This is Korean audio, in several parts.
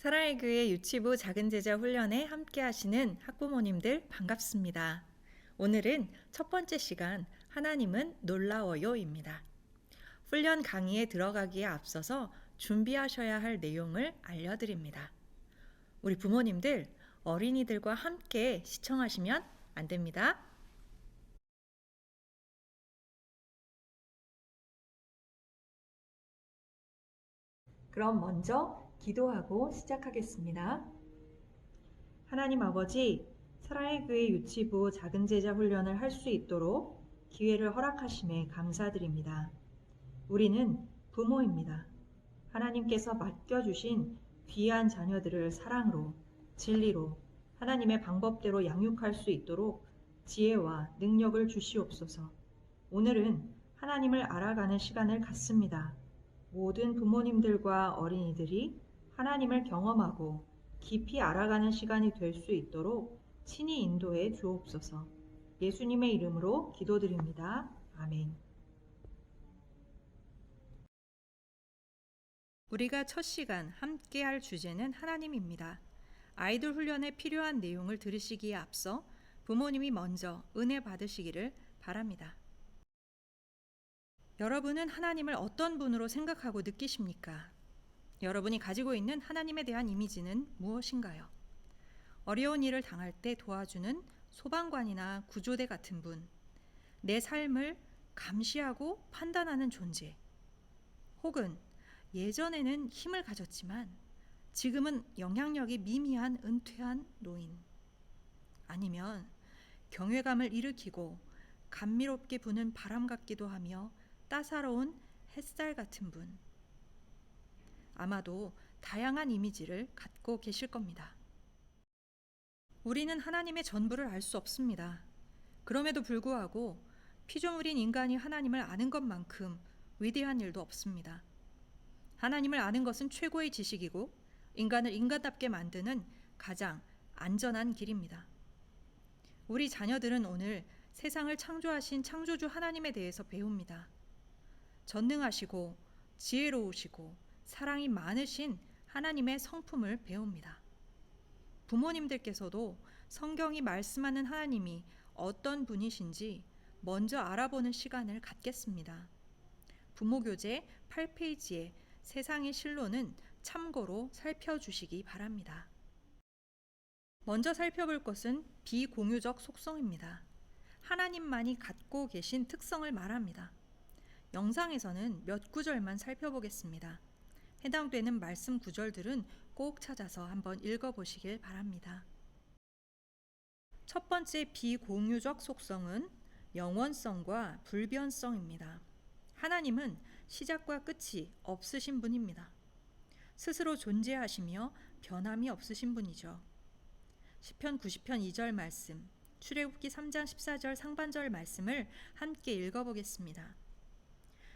사랑의 교회 유치부 작은 제자 훈련에 함께 하시는 학부모님들 반갑습니다. 오늘은 첫 번째 시간 하나님은 놀라워요입니다. 훈련 강의에 들어가기에 앞서서 준비하셔야 할 내용을 알려드립니다. 우리 부모님들 어린이들과 함께 시청하시면 안 됩니다. 그럼 먼저 기도하고 시작하겠습니다. 하나님 아버지, 사랑의 교회 유치부 작은 제자 훈련을 할 수 있도록 기회를 허락하심에 감사드립니다. 우리는 부모입니다. 하나님께서 맡겨주신 귀한 자녀들을 사랑으로, 진리로, 하나님의 방법대로 양육할 수 있도록 지혜와 능력을 주시옵소서. 오늘은 하나님을 알아가는 시간을 갖습니다. 모든 부모님들과 어린이들이 하나님을 경험하고 깊이 알아가는 시간이 될 수 있도록 친히 인도해 주옵소서. 예수님의 이름으로 기도드립니다. 아멘. 우리가 첫 시간 함께 할 주제는 하나님입니다. 아이들 훈련에 필요한 내용을 들으시기에 앞서 부모님이 먼저 은혜 받으시기를 바랍니다. 여러분은 하나님을 어떤 분으로 생각하고 느끼십니까? 여러분이 가지고 있는 하나님에 대한 이미지는 무엇인가요? 어려운 일을 당할 때 도와주는 소방관이나 구조대 같은 분, 내 삶을 감시하고 판단하는 존재, 혹은 예전에는 힘을 가졌지만 지금은 영향력이 미미한 은퇴한 노인, 아니면 경외감을 일으키고 감미롭게 부는 바람 같기도 하며 따사로운 햇살 같은 분, 아마도 다양한 이미지를 갖고 계실 겁니다. 우리는 하나님의 전부를 알 수 없습니다. 그럼에도 불구하고 피조물인 인간이 하나님을 아는 것만큼 위대한 일도 없습니다. 하나님을 아는 것은 최고의 지식이고 인간을 인간답게 만드는 가장 안전한 길입니다. 우리 자녀들은 오늘 세상을 창조하신 창조주 하나님에 대해서 배웁니다. 전능하시고 지혜로우시고 사랑이 많으신 하나님의 성품을 배웁니다. 부모님들께서도 성경이 말씀하는 하나님이 어떤 분이신지 먼저 알아보는 시간을 갖겠습니다. 부모교재 8페이지에 세상의 실로는 참고로 살펴주시기 바랍니다. 먼저 살펴볼 것은 비공유적 속성입니다. 하나님만이 갖고 계신 특성을 말합니다. 영상에서는 몇 구절만 살펴보겠습니다. 해당되는 말씀 구절들은 꼭 찾아서 한번 읽어보시길 바랍니다. 첫 번째 비공유적 속성은 영원성과 불변성입니다. 하나님은 시작과 끝이 없으신 분입니다. 스스로 존재하시며 변함이 없으신 분이죠. 시편 90편 2절 말씀, 출애굽기 3장 14절 상반절 말씀을 함께 읽어보겠습니다.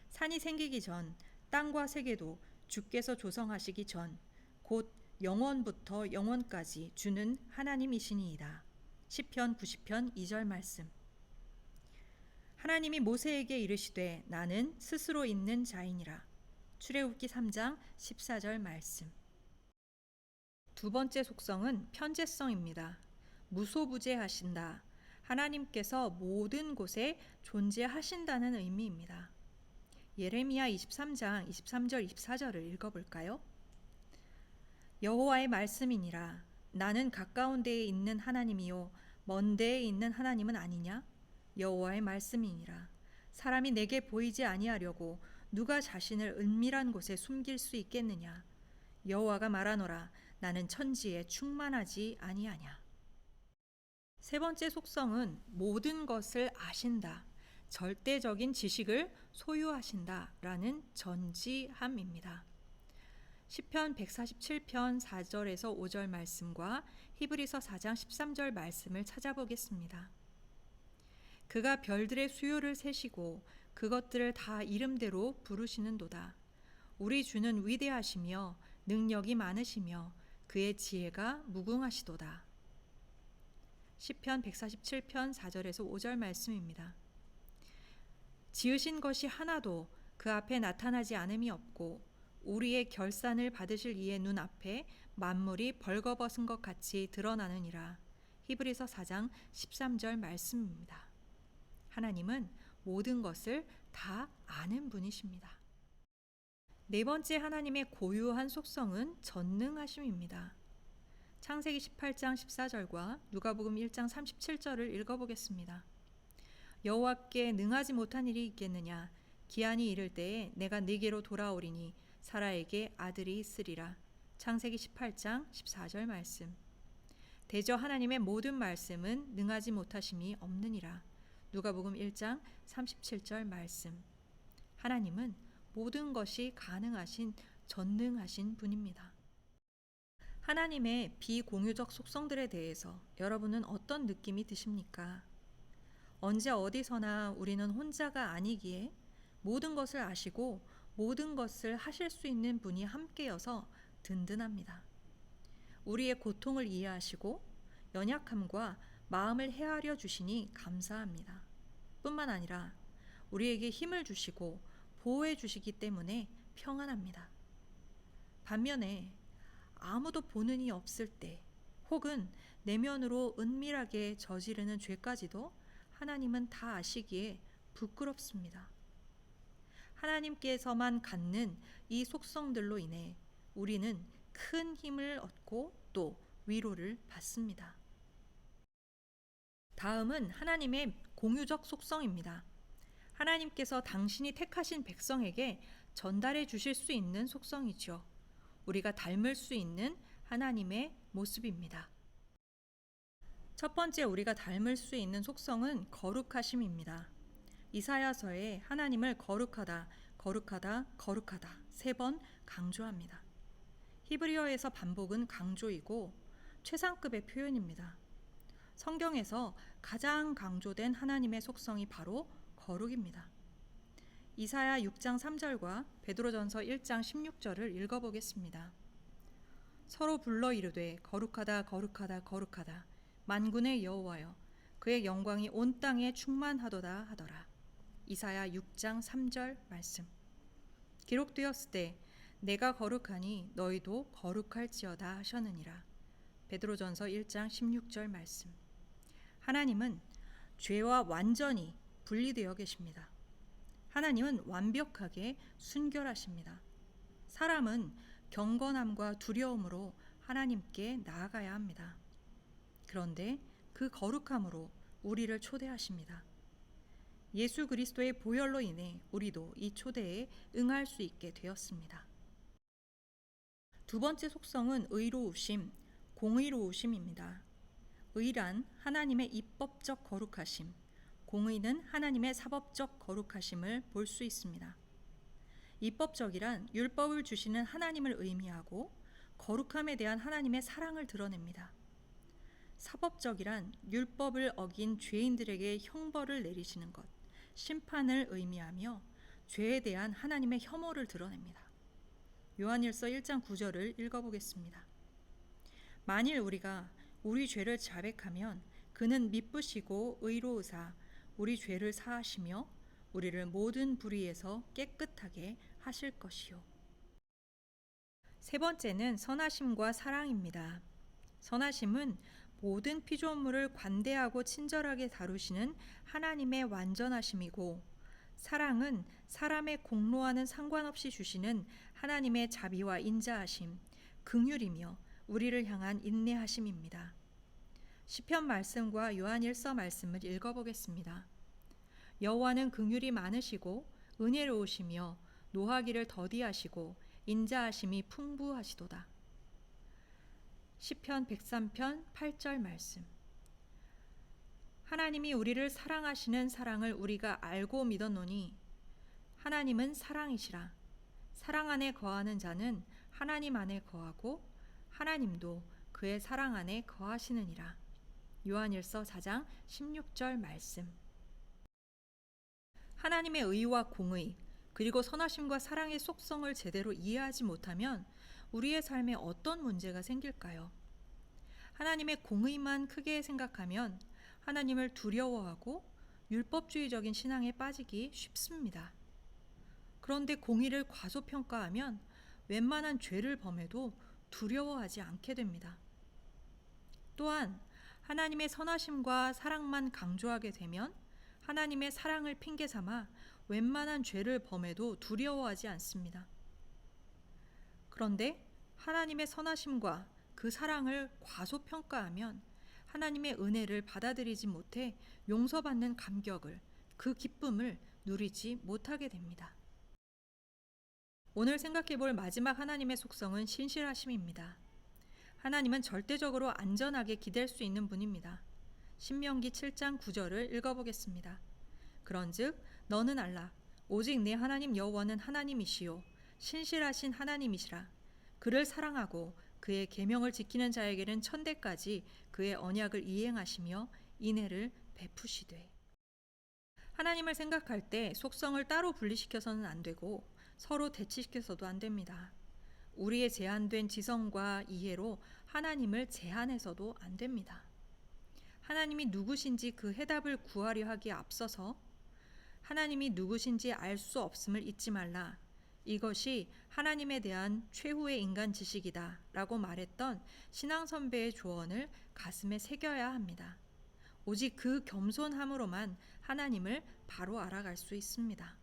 산이 생기기 전 땅과 세계도 주께서 조성하시기 전 곧 영원부터 영원까지 주는 하나님이시니이다. 시편 90편 2절 말씀. 하나님이 모세에게 이르시되 나는 스스로 있는 자이니라. 출애굽기 3장 14절 말씀. 두 번째 속성은 편재성입니다. 무소부재하신다. 하나님께서 모든 곳에 존재하신다는 의미입니다. 예레미야 23장 23절 24절을 읽어볼까요? 여호와의 말씀이니라. 나는 가까운 데에 있는 하나님이요 먼 데에 있는 하나님은 아니냐? 여호와의 말씀이니라. 사람이 내게 보이지 아니하려고 누가 자신을 은밀한 곳에 숨길 수 있겠느냐? 여호와가 말하노라. 나는 천지에 충만하지 아니하냐? 세 번째 속성은 모든 것을 아신다. 절대적인 지식을 소유하신다라는 전지함입니다. 시편 147편 4절에서 5절 말씀과 히브리서 4장 13절 말씀을 찾아보겠습니다. 그가 별들의 수요를 세시고 그것들을 다 이름대로 부르시는도다. 우리 주는 위대하시며 능력이 많으시며 그의 지혜가 무궁하시도다. 시편 147편 4절에서 5절 말씀입니다. 지으신 것이 하나도 그 앞에 나타나지 않음이 없고 우리의 결산을 받으실 이의 눈앞에 만물이 벌거벗은 것 같이 드러나느니라. 히브리서 4장 13절 말씀입니다. 하나님은 모든 것을 다 아는 분이십니다. 네 번째 하나님의 고유한 속성은 전능하심입니다. 창세기 18장 14절과 누가복음 1장 37절을 읽어보겠습니다. 여호와께 능하지 못한 일이 있겠느냐? 기한이 이를 때에 내가 네게로 돌아오리니 사라에게 아들이 있으리라. 창세기 18장 14절 말씀. 대저 하나님의 모든 말씀은 능하지 못하심이 없느니라. 누가복음 1장 37절 말씀. 하나님은 모든 것이 가능하신 전능하신 분입니다. 하나님의 비공유적 속성들에 대해서 여러분은 어떤 느낌이 드십니까? 언제 어디서나 우리는 혼자가 아니기에 모든 것을 아시고 모든 것을 하실 수 있는 분이 함께여서 든든합니다. 우리의 고통을 이해하시고 연약함과 마음을 헤아려 주시니 감사합니다. 뿐만 아니라 우리에게 힘을 주시고 보호해 주시기 때문에 평안합니다. 반면에 아무도 보는 이 없을 때 혹은 내면으로 은밀하게 저지르는 죄까지도 하나님은 다 아시기에 부끄럽습니다. 하나님께서만 갖는 이 속성들로 인해 우리는 큰 힘을 얻고 또 위로를 받습니다. 다음은 하나님의 공유적 속성입니다. 하나님께서 당신이 택하신 백성에게 전달해 주실 수 있는 속성이죠. 우리가 닮을 수 있는 하나님의 모습입니다. 첫 번째 우리가 닮을 수 있는 속성은 거룩하심입니다. 이사야서에 하나님을 거룩하다, 거룩하다, 거룩하다 3번 강조합니다. 히브리어에서 반복은 강조이고 최상급의 표현입니다. 성경에서 가장 강조된 하나님의 속성이 바로 거룩입니다. 이사야 6장 3절과 베드로전서 1장 16절을 읽어보겠습니다. 서로 불러 이르되 거룩하다 거룩하다 거룩하다 만군의 여호와여 그의 영광이 온 땅에 충만하도다 하더라. 이사야 6장 3절 말씀. 기록되었을 때 내가 거룩하니 너희도 거룩할지어다 하셨느니라. 베드로전서 1장 16절 말씀. 하나님은 죄와 완전히 분리되어 계십니다. 하나님은 완벽하게 순결하십니다. 사람은 경건함과 두려움으로 하나님께 나아가야 합니다. 그런데 그 거룩함으로 우리를 초대하십니다. 예수 그리스도의 보혈로 인해 우리도 이 초대에 응할 수 있게 되었습니다. 두 번째 속성은 의로우심, 공의로우심입니다. 의란 하나님의 입법적 거룩하심, 공의는 하나님의 사법적 거룩하심을 볼 수 있습니다. 입법적이란 율법을 주시는 하나님을 의미하고 거룩함에 대한 하나님의 사랑을 드러냅니다. 사법적이란 율법을 어긴 죄인들에게 형벌을 내리시는 것, 심판을 의미하며 죄에 대한 하나님의 혐오를 드러냅니다. 요한일서 1장 9절을 읽어보겠습니다. 만일 우리가 우리 죄를 자백하면 그는 미쁘시고 의로우사 우리 죄를 사하시며 우리를 모든 불의에서 깨끗하게 하실 것이요. 세 번째는 선하심과 사랑입니다. 선하심은 모든 피조물을 관대하고 친절하게 다루시는 하나님의 완전하심이고, 사랑은 사람의 공로와는 상관없이 주시는 하나님의 자비와 인자하심, 긍휼이며 우리를 향한 인내하심입니다. 시편 말씀과 요한일서 말씀을 읽어보겠습니다. 여호와는 긍휼이 많으시고 은혜로우시며 노하기를 더디하시고 인자하심이 풍부하시도다. 시편 103편 8절 말씀. 하나님이 우리를 사랑하시는 사랑을 우리가 알고 믿었노니 하나님은 사랑이시라. 사랑 안에 거하는 자는 하나님 안에 거하고 하나님도 그의 사랑 안에 거하시느니라. 요한일서 4장 16절 말씀. 하나님의 의와 공의 그리고 선하심과 사랑의 속성을 제대로 이해하지 못하면 우리의 삶에 어떤 문제가 생길까요? 하나님의 공의만 크게 생각하면 하나님을 두려워하고 율법주의적인 신앙에 빠지기 쉽습니다. 그런데 공의를 과소평가하면 웬만한 죄를 범해도 두려워하지 않게 됩니다. 또한 하나님의 선하심과 사랑만 강조하게 되면 하나님의 사랑을 핑계 삼아 웬만한 죄를 범해도 두려워하지 않습니다. 그런데 하나님의 선하심과 그 사랑을 과소평가하면 하나님의 은혜를 받아들이지 못해 용서받는 감격을, 그 기쁨을 누리지 못하게 됩니다. 오늘 생각해 볼 마지막 하나님의 속성은 신실하심입니다. 하나님은 절대적으로 안전하게 기댈 수 있는 분입니다. 신명기 7장 9절을 읽어보겠습니다. 그런즉 너는 알라 오직 내 하나님 여호와는 하나님이시요 신실하신 하나님이시라. 그를 사랑하고 그의 계명을 지키는 자에게는 천대까지 그의 언약을 이행하시며 인애를 베푸시되. 하나님을 생각할 때 속성을 따로 분리시켜서는 안 되고 서로 대치시켜서도 안 됩니다. 우리의 제한된 지성과 이해로 하나님을 제한해서도 안 됩니다. 하나님이 누구신지 그 해답을 구하려 하기에 앞서서 하나님이 누구신지 알 수 없음을 잊지 말라. 이것이 하나님에 대한 최후의 인간 지식이다 라고 말했던 신앙 선배의 조언을 가슴에 새겨야 합니다. 오직 그 겸손함으로만 하나님을 바로 알아갈 수 있습니다.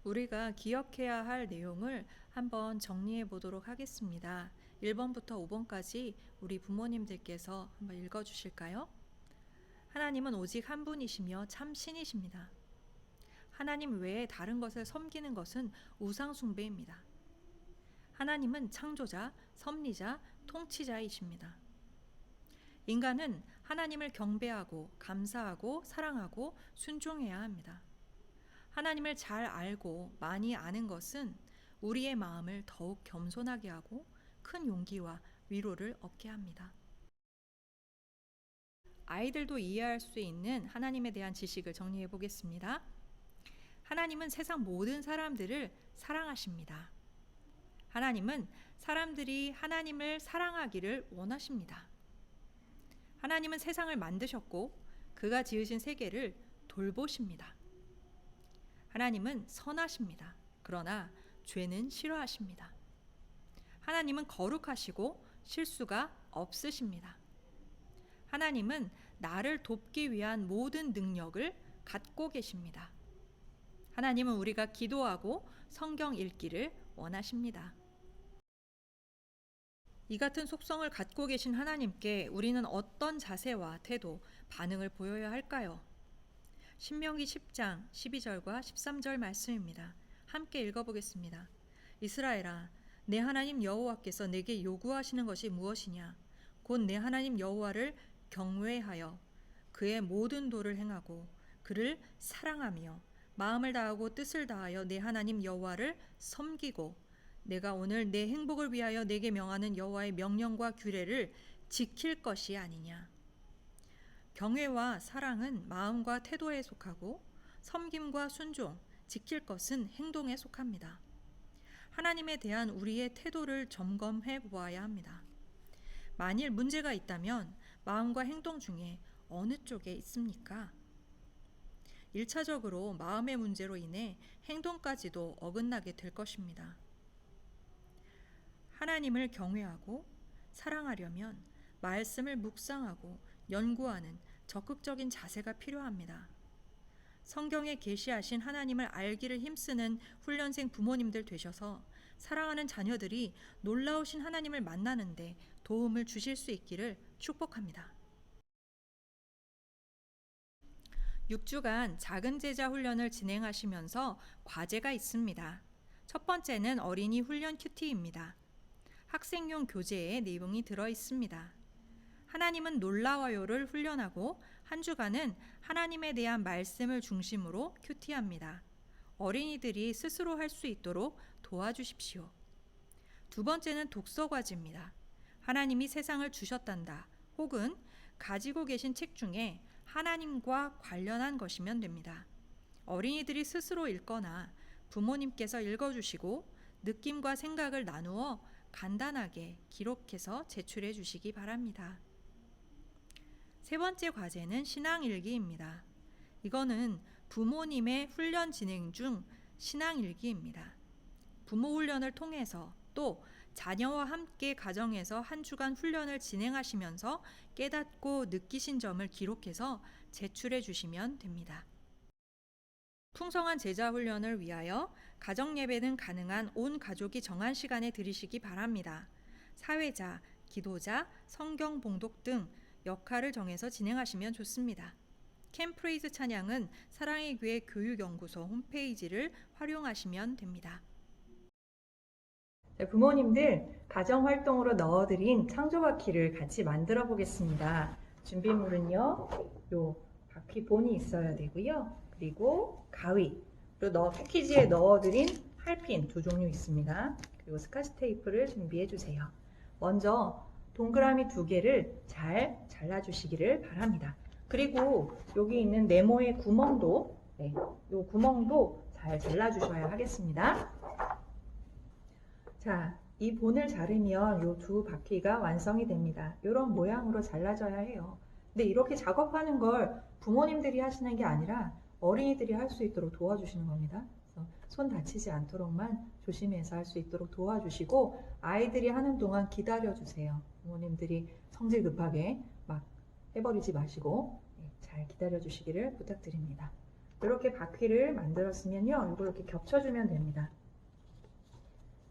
우리가 기억해야 할 내용을 한번 정리해 보도록 하겠습니다. 1번부터 5번까지 우리 부모님들께서 한번 읽어 주실까요? 하나님은 오직 한 분이시며 참 신이십니다. 하나님 외에 다른 것을 섬기는 것은 우상 숭배입니다. 하나님은 창조자, 섭리자, 통치자이십니다. 인간은 하나님을 경배하고 감사하고 사랑하고 순종해야 합니다. 하나님을 잘 알고 많이 아는 것은 우리의 마음을 더욱 겸손하게 하고 큰 용기와 위로를 얻게 합니다. 아이들도 이해할 수 있는 하나님에 대한 지식을 정리해 보겠습니다. 하나님은 세상 모든 사람들을 사랑하십니다. 하나님은 사람들이 하나님을 사랑하기를 원하십니다. 하나님은 세상을 만드셨고 그가 지으신 세계를 돌보십니다. 하나님은 선하십니다. 그러나 죄는 싫어하십니다. 하나님은 거룩하시고 실수가 없으십니다. 하나님은 나를 돕기 위한 모든 능력을 갖고 계십니다. 하나님은 우리가 기도하고 성경 읽기를 원하십니다. 이 같은 속성을 갖고 계신 하나님께 우리는 어떤 자세와 태도, 반응을 보여야 할까요? 신명기 10장 12절과 13절 말씀입니다. 함께 읽어보겠습니다. 이스라엘아, 내 하나님 여호와께서 내게 요구하시는 것이 무엇이냐? 곧 내 하나님 여호와를 경외하여 그의 모든 도를 행하고 그를 사랑하며 마음을 다하고 뜻을 다하여 내 하나님 여호와를 섬기고 내가 오늘 내 행복을 위하여 내게 명하는 여호와의 명령과 규례를 지킬 것이 아니냐. 경외와 사랑은 마음과 태도에 속하고 섬김과 순종, 지킬 것은 행동에 속합니다. 하나님에 대한 우리의 태도를 점검해 보아야 합니다. 만일 문제가 있다면 마음과 행동 중에 어느 쪽에 있습니까? 1차적으로 마음의 문제로 인해 행동까지도 어긋나게 될 것입니다. 하나님을 경외하고 사랑하려면 말씀을 묵상하고 연구하는 적극적인 자세가 필요합니다. 성경에 계시하신 하나님을 알기를 힘쓰는 훈련생 부모님들 되셔서 사랑하는 자녀들이 놀라우신 하나님을 만나는데 도움을 주실 수 있기를 축복합니다. 6주간 작은 제자 훈련을 진행하시면서 과제가 있습니다. 첫 번째는 어린이 훈련 큐티입니다. 학생용 교재에 내용이 들어 있습니다. 하나님은 놀라워요를 훈련하고 한 주간은 하나님에 대한 말씀을 중심으로 큐티합니다. 어린이들이 스스로 할 수 있도록 도와주십시오. 두 번째는 독서 과제입니다. 하나님이 세상을 주셨단다 혹은 가지고 계신 책 중에 하나님과 관련한 것이면 됩니다. 어린이들이 스스로 읽거나 부모님께서 읽어주시고 느낌과 생각을 나누어 간단하게 기록해서 제출해 주시기 바랍니다. 세 번째 과제는 신앙일기입니다. 이거는 부모님의 훈련 진행 중 신앙일기입니다. 부모 훈련을 통해서 또 자녀와 함께 가정에서 한 주간 훈련을 진행하시면서 깨닫고 느끼신 점을 기록해서 제출해 주시면 됩니다. 풍성한 제자 훈련을 위하여 가정 예배는 가능한 온 가족이 정한 시간에 드리시기 바랍니다. 사회자, 기도자, 성경 봉독 등 역할을 정해서 진행하시면 좋습니다. 캠프레이즈 찬양은 사랑의 교회 교육연구소 홈페이지를 활용하시면 됩니다. 부모님들 가정활동으로 넣어드린 창조바퀴를 같이 만들어 보겠습니다. 준비물은요, 요 바퀴 본이 있어야 되고요. 그리고 가위, 그리고 패키지에 넣어드린 할핀 2종류 있습니다. 그리고 스카치 테이프를 준비해 주세요. 먼저 동그라미 2개를 잘 잘라주시기를 바랍니다. 그리고 여기 있는 네모의 구멍도, 요 구멍도 잘 잘라주셔야 하겠습니다. 자, 이 본을 자르면 요 2 바퀴가 완성이 됩니다. 이런 모양으로 잘라져야 해요. 근데 이렇게 작업하는 걸 부모님들이 하시는 게 아니라 어린이들이 할 수 있도록 도와주시는 겁니다. 그래서 손 다치지 않도록만 조심해서 할 수 있도록 도와주시고 아이들이 하는 동안 기다려주세요. 부모님들이 성질 급하게 막 해버리지 마시고 잘 기다려주시기를 부탁드립니다. 이렇게 바퀴를 만들었으면요, 이걸 이렇게 겹쳐주면 됩니다.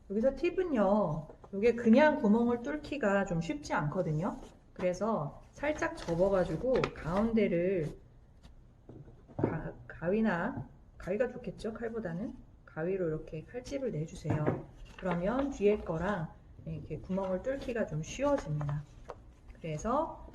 여기서 팁은요, 이게 그냥 구멍을 뚫기가 좀 쉽지 않거든요. 그래서 살짝 접어가지고 가운데를 가위가 좋겠죠? 칼보다는 가위로 이렇게 칼집을 내주세요. 그러면 뒤에 거랑 이렇게 구멍을 뚫기가 좀 쉬워집니다. 그래서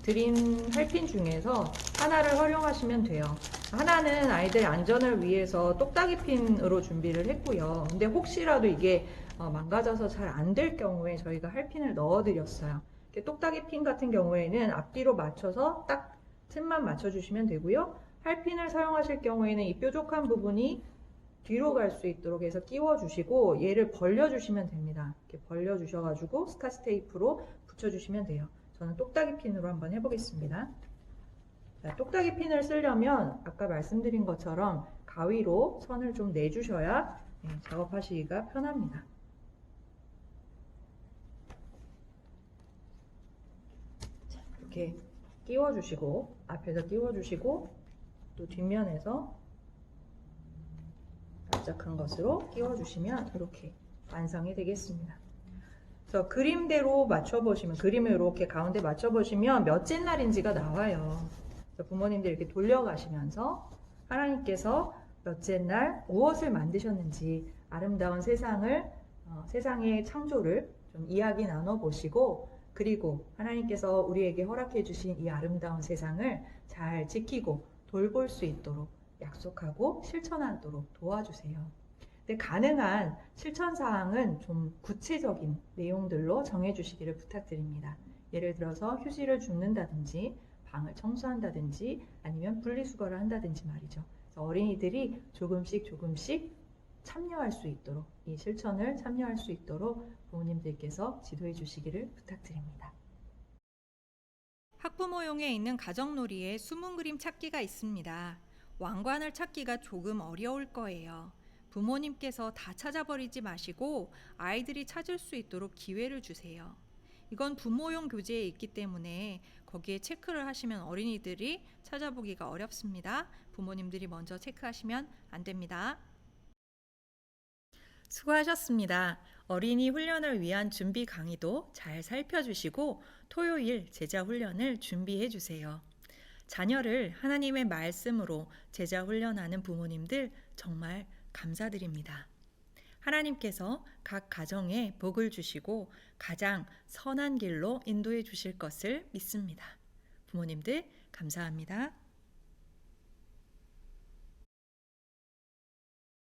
드린 할핀 중에서 하나를 활용하시면 돼요. 하나는 아이들 안전을 위해서 똑딱이 핀으로 준비를 했고요. 근데 혹시라도 이게 망가져서 잘 안 될 경우에 저희가 할핀을 넣어드렸어요. 똑딱이 핀 같은 경우에는 앞뒤로 맞춰서 딱 틈만 맞춰주시면 되고요. 할핀을 사용하실 경우에는 이 뾰족한 부분이 뒤로 갈 수 있도록 해서 끼워주시고 얘를 벌려주시면 됩니다. 이렇게 벌려주셔가지고 스카치 테이프로 붙여주시면 돼요. 저는 똑딱이 핀으로 한번 해보겠습니다. 자, 똑딱이 핀을 쓰려면 아까 말씀드린 것처럼 가위로 선을 좀 내주셔야 작업하시기가 편합니다. 자, 이렇게 끼워주시고 앞에서 끼워주시고 또 뒷면에서 납작한 것으로 끼워주시면 이렇게 완성이 되겠습니다. 그래서 그림대로 맞춰보시면, 그림을 이렇게 가운데 맞춰보시면 몇째 날인지가 나와요. 그래서 부모님들 이렇게 돌려가시면서 하나님께서 몇째 날 무엇을 만드셨는지 아름다운 세상의 창조를 좀 이야기 나눠보시고, 그리고 하나님께서 우리에게 허락해 주신 이 아름다운 세상을 잘 지키고 돌볼 수 있도록 약속하고 실천하도록 도와주세요. 근데 가능한 실천사항은 좀 구체적인 내용들로 정해주시기를 부탁드립니다. 예를 들어서 휴지를 줍는다든지 방을 청소한다든지 아니면 분리수거를 한다든지 말이죠. 그래서 어린이들이 조금씩 참여할 수 있도록, 이 실천을 참여할 수 있도록 부모님들께서 지도해 주시기를 부탁드립니다. 학부모용에 있는 가정놀이에 숨은 그림 찾기가 있습니다. 왕관을 찾기가 조금 어려울 거예요. 부모님께서 다 찾아버리지 마시고 아이들이 찾을 수 있도록 기회를 주세요. 이건 부모용 교재에 있기 때문에 거기에 체크를 하시면 어린이들이 찾아보기가 어렵습니다. 부모님들이 먼저 체크하시면 안 됩니다. 수고하셨습니다. 어린이 훈련을 위한 준비 강의도 잘 살펴주시고 토요일 제자 훈련을 준비해 주세요. 자녀를 하나님의 말씀으로 제자 훈련하는 부모님들 정말 감사드립니다. 하나님께서 각 가정에 복을 주시고 가장 선한 길로 인도해 주실 것을 믿습니다. 부모님들 감사합니다.